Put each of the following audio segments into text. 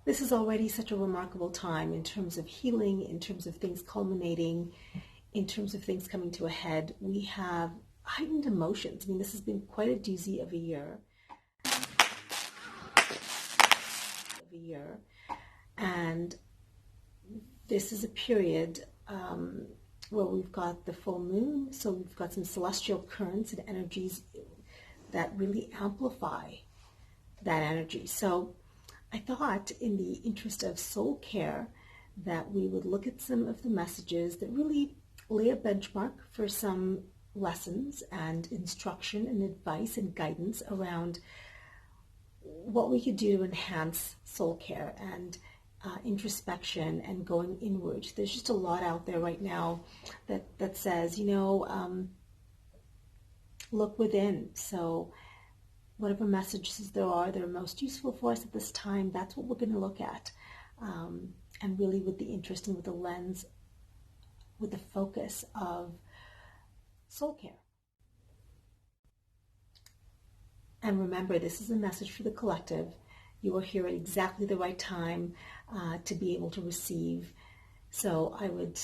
This is already such a remarkable time in terms of healing, in terms of things culminating, in terms of things coming to a head. We have heightened emotions. I mean, this has been quite a doozy of a year. And this is a period where we've got the full moon, so we've got some celestial currents and energies that really amplify that energy. So I thought, in the interest of soul care, that we would look at some of the messages that really lay a benchmark for some lessons and instruction and advice and guidance around what we could do to enhance soul care and introspection and going inward. There's just a lot out there right now that says, look within. So whatever messages there are that are most useful for us at this time, that's what we're going to look at. And really with the interest and with the lens, with the focus of soul care. And remember, this is a message for the collective. You are here at exactly the right time to be able to receive. So I would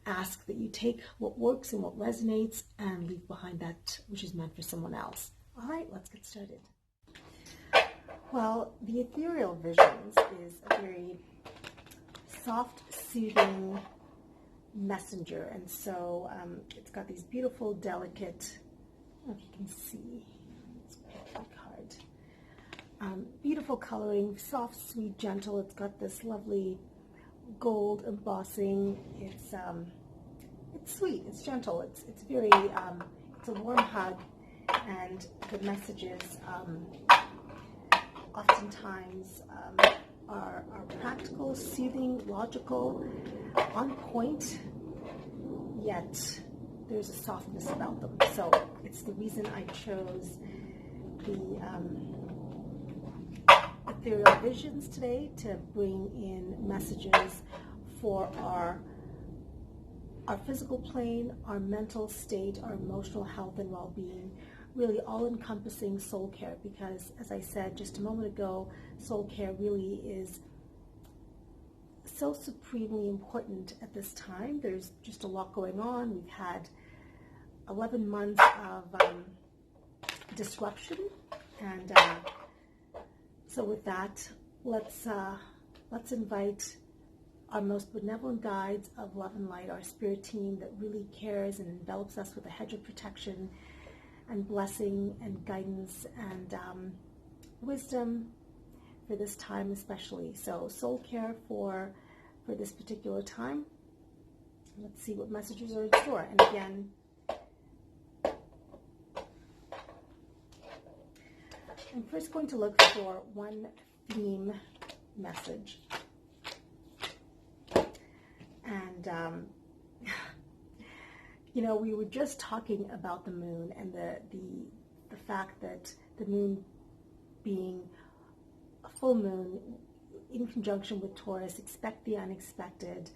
ask that you take what works and what resonates and leave behind that which is meant for someone else. All right, let's get started. Well, the Ethereal Visions is a very soft, soothing messenger. And so it's got these beautiful, delicate, I don't know if you can see, let's pick a card. Beautiful coloring, soft, sweet, gentle. It's got this lovely gold embossing. It's sweet, it's gentle, it's very, it's a warm hug, and the messages oftentimes are practical, soothing, logical, on point, yet there's a softness about them. So it's the reason I chose the Ethereal Visions today, to bring in messages for our physical plane, our mental state, our emotional health and well-being, really all-encompassing soul care, because as I said just a moment ago, soul care really is so supremely important at this time. There's just a lot going on. We've had 11 months of disruption, and so with that, let's invite our most benevolent guides of love and light, our spirit team that really cares and envelops us with a hedge of protection and blessing and guidance and wisdom for this time especially. So soul care for this particular time. Let's see what messages are in store. And again, I'm first going to look for one theme message. And we were just talking about the moon and the fact that the moon being a full moon in conjunction with Taurus, expect the unexpected,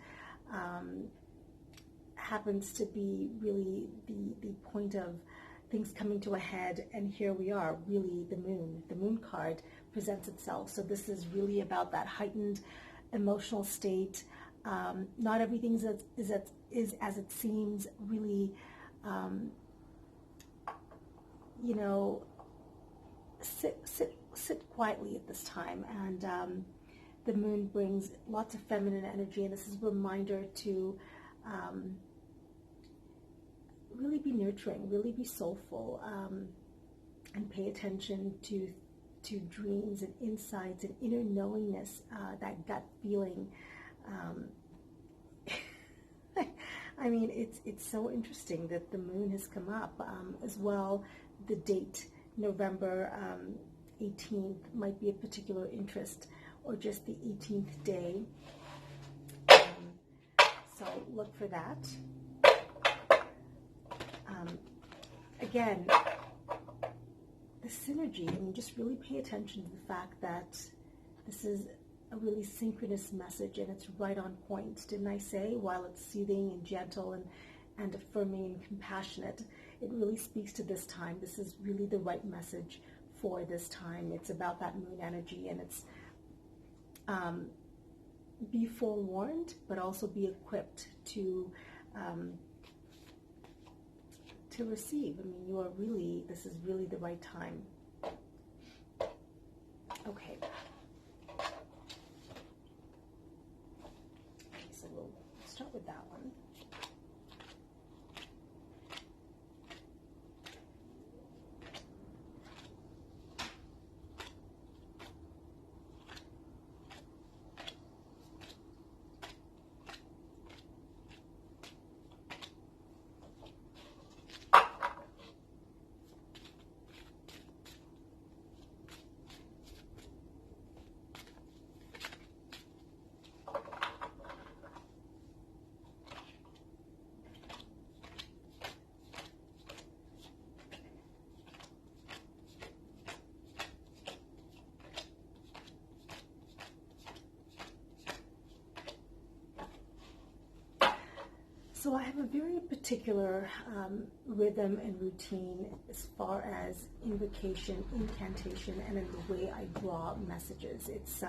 happens to be really the point of things coming to a head, and here we are, really the moon card presents itself. So this is really about that heightened emotional state. Not everything is as it seems, really, sit quietly at this time. And the moon brings lots of feminine energy, and this is a reminder to really be nurturing, really be soulful, and pay attention to dreams and insights and inner knowingness, that gut feeling. I mean, it's so interesting that the moon has come up as well. The date, November 18th, might be of particular interest, or just the 18th day. So look for that. Again, the synergy, I mean, just really pay attention to the fact that this is a really synchronous message, and it's right on point. Didn't I say, while it's soothing and gentle and affirming and compassionate, it really speaks to this time. This is really the right message for this time. It's about that moon energy, and it's be forewarned, but also be equipped to receive. I mean, this is really the right time. Okay. So we'll start with that one. So I have a very particular rhythm and routine as far as invocation, incantation, and in the way I draw messages. It's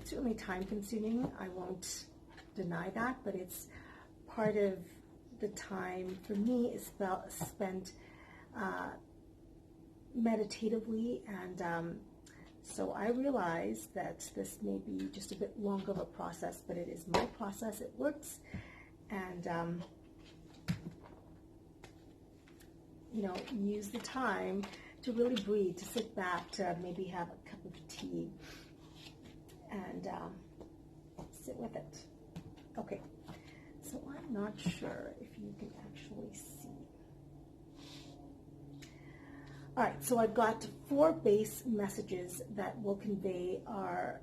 certainly time consuming. I won't deny that, but it's part of the time for me is spent meditatively, and so I realize that this may be just a bit longer of a process, but it is my process. It works. And, use the time to really breathe, to sit back, to maybe have a cup of tea and sit with it. Okay, so I'm not sure if you can actually see. All right, so I've got 4 base messages that will convey our,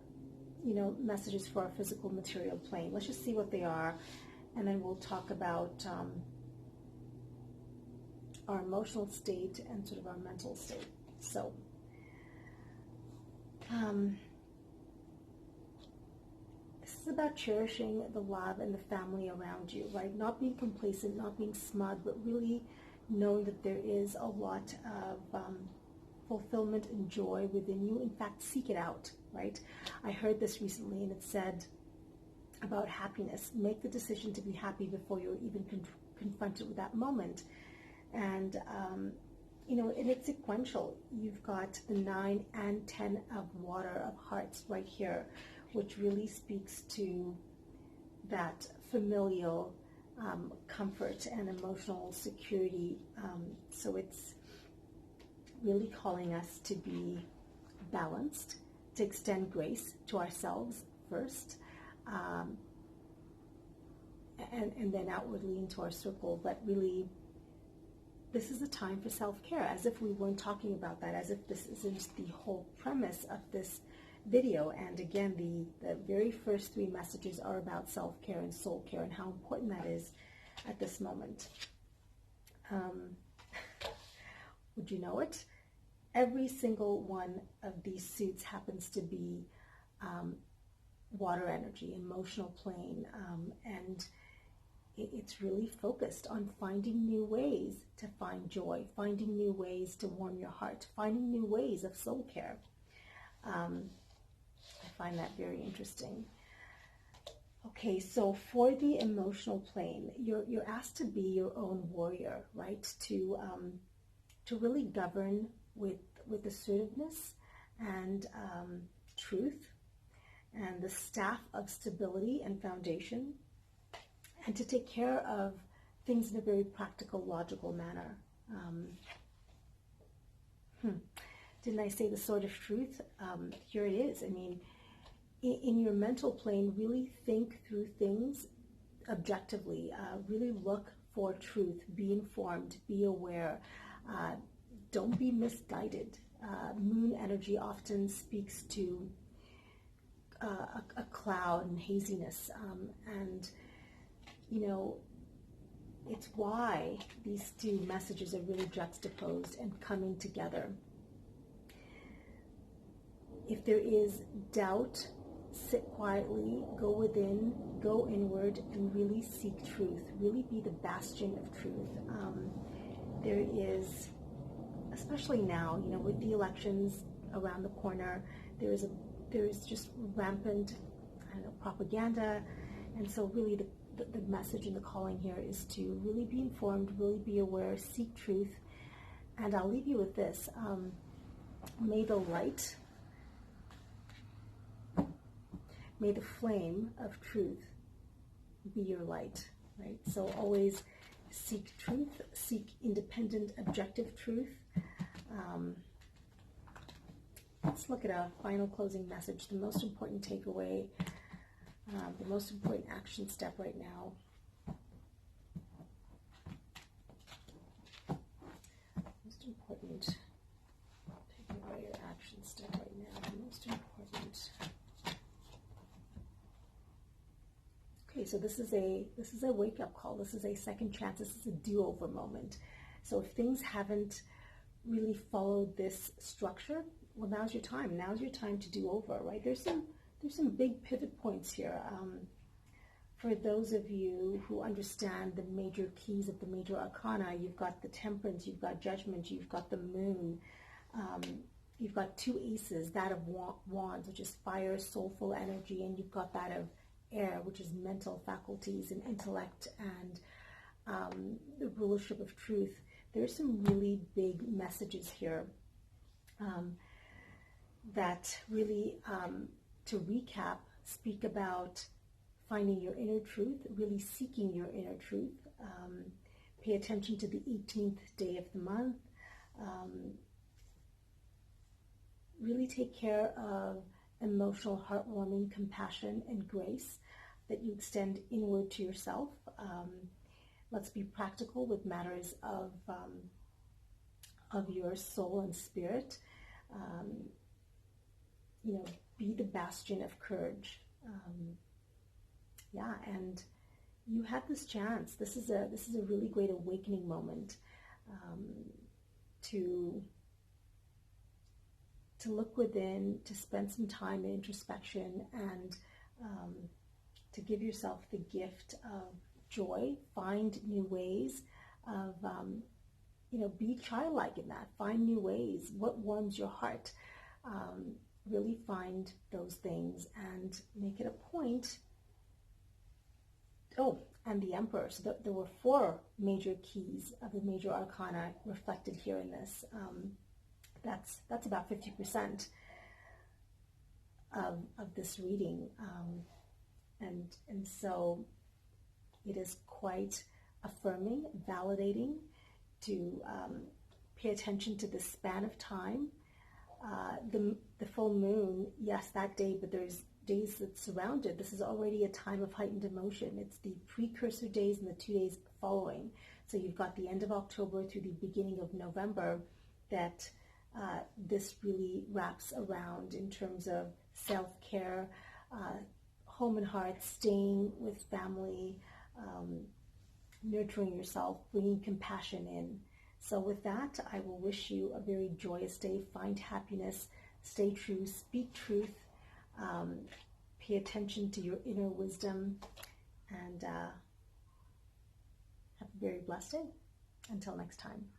messages for our physical material plane. Let's just see what they are. And then we'll talk about our emotional state and sort of our mental state. So, this is about cherishing the love and the family around you, right? Not being complacent, not being smug, but really knowing that there is a lot of fulfillment and joy within you. In fact, seek it out, right? I heard this recently, and it said, about happiness. Make the decision to be happy before you're even confronted with that moment. And, and it's sequential. You've got the 9 and 10 of water of hearts right here, which really speaks to that familial comfort and emotional security. So it's really calling us to be balanced, to extend grace to ourselves first, and then outwardly into our circle. But really, this is a time for self-care, as if we weren't talking about that, as if this isn't the whole premise of this video. And again, the very first 3 messages are about self-care and soul care and how important that is at this moment. Would you know it? Every single one of these suits happens to be water energy, emotional plane, and it's really focused on finding new ways to find joy, finding new ways to warm your heart, finding new ways of soul care. I find that very interesting. Okay, so for the emotional plane, you're asked to be your own warrior, right? To really govern with assertiveness and truth, and the staff of stability and foundation, and to take care of things in a very practical, logical manner. Didn't I say the sword of truth? Here it is. I mean, in your mental plane, really think through things objectively. Really look for truth. Be informed. Be aware. Don't be misguided. Moon energy often speaks to a cloud and haziness, and it's why these 2 messages are really juxtaposed and coming together. If there is doubt, sit quietly, go within, go inward, and really seek truth. Really be the bastion of truth. There is, especially now, with the elections around the corner, there is there is just rampant, I don't know, propaganda. And so really the message and the calling here is to really be informed, really be aware, seek truth. And I'll leave you with this. May the light, may the flame of truth be your light, right? So always seek truth, seek independent, objective truth. Let's look at a final closing message, the most important takeaway, the most important action step right now. Most important takeaway or action step right now, the most important. Okay, so this is a wake-up call. This is a second chance. This is a do-over moment. So if things haven't really followed this structure, well, now's your time. Now's your time to do over, right? There's some big pivot points here. For those of you who understand the major keys of the major arcana, you've got the Temperance, you've got Judgment, you've got the Moon, you've got two aces, that of Wands, which is fire, soulful energy, and you've got that of Air, which is mental faculties and intellect and the rulership of truth. There's some really big messages here that really, to recap, speak about finding your inner truth, really seeking your inner truth. Pay attention to the 18th day of the month. Really take care of emotional, heartwarming compassion and grace that you extend inward to yourself. Let's be practical with matters of your soul and spirit. Be the bastion of courage. And you have this chance. This is a really great awakening moment to look within, to spend some time in introspection, and to give yourself the gift of joy. Find new ways of, be childlike in that. Find new ways. What warms your heart? Really find those things and make it a point. Oh, and the Emperor. So there were 4 major keys of the major arcana reflected here in this. That's about 50% of this reading, and so it is quite affirming, validating to pay attention to the span of time. The full moon, yes, that day, but there's days that surround it. This is already a time of heightened emotion. It's the precursor days and the 2 days following. So you've got the end of October through the beginning of November that this really wraps around in terms of self-care, home and heart, staying with family, nurturing yourself, bringing compassion in. So with that, I will wish you a very joyous day. Find happiness, stay true, speak truth, pay attention to your inner wisdom, and have a very blessed day. Until next time.